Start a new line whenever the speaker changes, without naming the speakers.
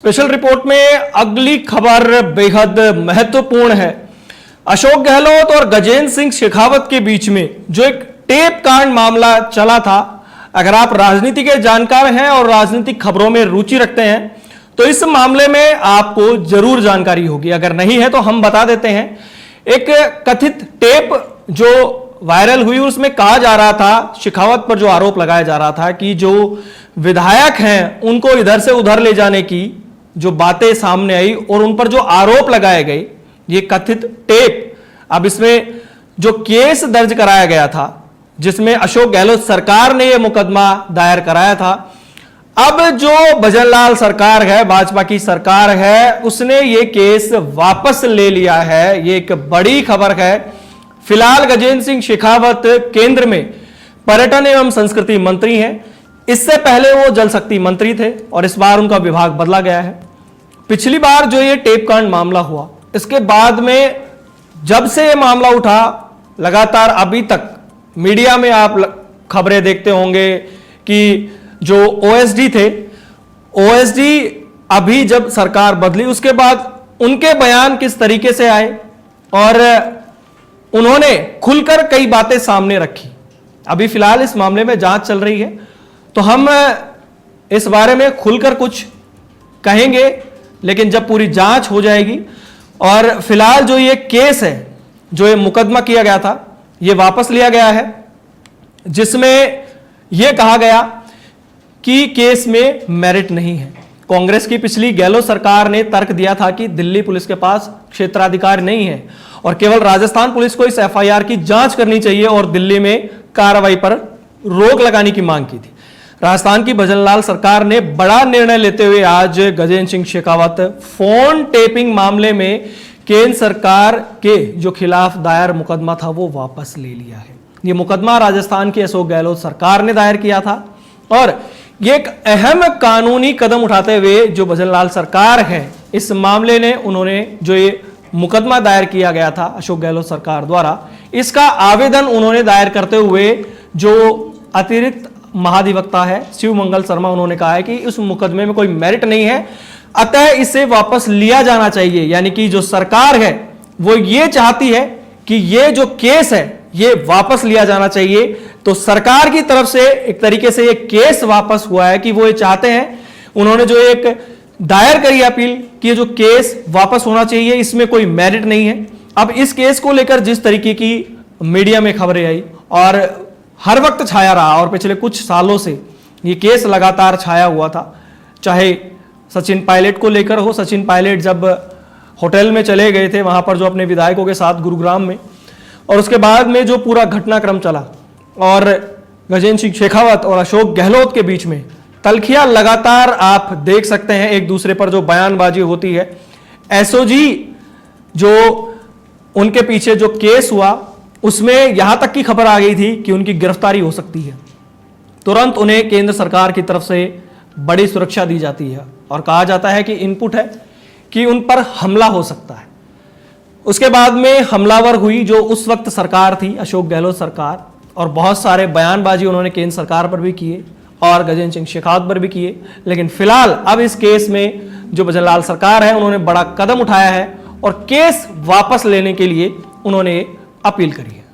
Special report में अगली खबर बेहद महत्वपूर्ण है। अशोक गहलोत और गजेंद्र सिंह शेखावत के बीच में जो एक टेप कांड मामला चला था, अगर आप राजनीति के जानकार हैं और राजनीतिक खबरों में रुचि रखते हैं तो इस मामले में आपको जरूर जानकारी होगी। अगर नहीं है तो हम बता देते हैं। एक कथित टेप जो वायरल हुई, उसमें कहा जा रहा था, शेखावत पर जो आरोप लगाया जा रहा था कि जो विधायक हैं उनको इधर से उधर ले जाने की जो बातें सामने आई और उन पर जो आरोप लगाए गए, ये कथित टेप, अब इसमें जो केस दर्ज कराया गया था जिसमें अशोक गहलोत सरकार ने यह मुकदमा दायर कराया था, अब जो भजनलाल सरकार है, भाजपा की सरकार है, उसने ये केस वापस ले लिया है। ये एक बड़ी खबर है। फिलहाल गजेंद्र सिंह शेखावत केंद्र में पर्यटन एवं संस्कृति मंत्री हैं। इससे पहले वो जल शक्ति मंत्री थे और इस बार उनका विभाग बदला गया है। पिछली बार जो ये टेप कांड मामला हुआ, इसके बाद में जब से ये मामला उठा, लगातार अभी तक मीडिया में आप खबरें देखते होंगे कि जो ओएसडी थे, ओएसडी अभी जब सरकार बदली उसके बाद उनके बयान किस तरीके से आए और उन्होंने खुलकर कई बातें सामने रखी। अभी फिलहाल इस मामले में जांच चल रही है तो हम इस बारे में खुलकर कुछ कहेंगे, लेकिन जब पूरी जांच हो जाएगी। और फिलहाल जो ये केस है, जो ये मुकदमा किया गया था, ये वापस लिया गया है, जिसमें यह कहा गया कि केस में मेरिट नहीं है। कांग्रेस की पिछली गहलोत सरकार ने तर्क दिया था कि दिल्ली पुलिस के पास क्षेत्राधिकार नहीं है और केवल राजस्थान पुलिस को इस एफआईआर की जांच करनी चाहिए और दिल्ली में कार्रवाई पर रोक लगाने की मांग की थी। राजस्थान की भजनलाल सरकार ने बड़ा निर्णय लेते हुए आज गजेंद्र सिंह शेखावत फोन टेपिंग मामले में केंद्र सरकार के जो खिलाफ दायर मुकदमा था वो वापस ले लिया है। ये मुकदमा राजस्थान की अशोक गहलोत सरकार ने दायर किया था और ये एक अहम कानूनी कदम उठाते हुए जो भजनलाल सरकार है, इस मामले ने उन्होंने जो ये मुकदमा दायर किया गया था अशोक गहलोत सरकार द्वारा, इसका आवेदन उन्होंने दायर करते हुए जो अतिरिक्त महाधिवक्ता है शिव मंगल शर्मा, उन्होंने कहा है कि इस मुकदमे में कोई मेरिट नहीं है, अतः इसे वापस लिया जाना चाहिए। यानी कि जो सरकार है वो ये चाहती है कि ये जो केस है ये वापस लिया जाना चाहिए। तो सरकार की तरफ से एक तरीके से ये केस वापस हुआ है कि वो ये चाहते हैं, उन्होंने जो एक दायर करी अपील कि जो केस वापस होना चाहिए, इसमें कोई मेरिट नहीं है। अब इस केस को लेकर जिस तरीके की मीडिया में खबरें आई और हर वक्त छाया रहा और पिछले कुछ सालों से ये केस लगातार छाया हुआ था, चाहे सचिन पायलट को लेकर हो। सचिन पायलट जब होटल में चले गए थे वहां पर जो अपने विधायकों के साथ गुरुग्राम में, और उसके बाद में जो पूरा घटनाक्रम चला और गजेंद्र सिंह शेखावत और अशोक गहलोत के बीच में तलखियां लगातार आप देख सकते हैं, एक दूसरे पर जो बयानबाजी होती है। एसओजी जो उनके पीछे जो केस हुआ उसमें यहां तक की खबर आ गई थी कि उनकी गिरफ्तारी हो सकती है। तुरंत उन्हें केंद्र सरकार की तरफ से बड़ी सुरक्षा दी जाती है और कहा जाता है कि इनपुट है कि उन पर हमला हो सकता है। उसके बाद में हमलावर हुई जो उस वक्त सरकार थी, अशोक गहलोत सरकार, और बहुत सारे बयानबाजी उन्होंने केंद्र सरकार पर भी किए और गजेंद्र सिंह शेखावत पर भी किए। लेकिन फिलहाल अब इस केस में जो भजनलाल सरकार है उन्होंने बड़ा कदम उठाया है और केस वापस लेने के लिए उन्होंने अपील करी है।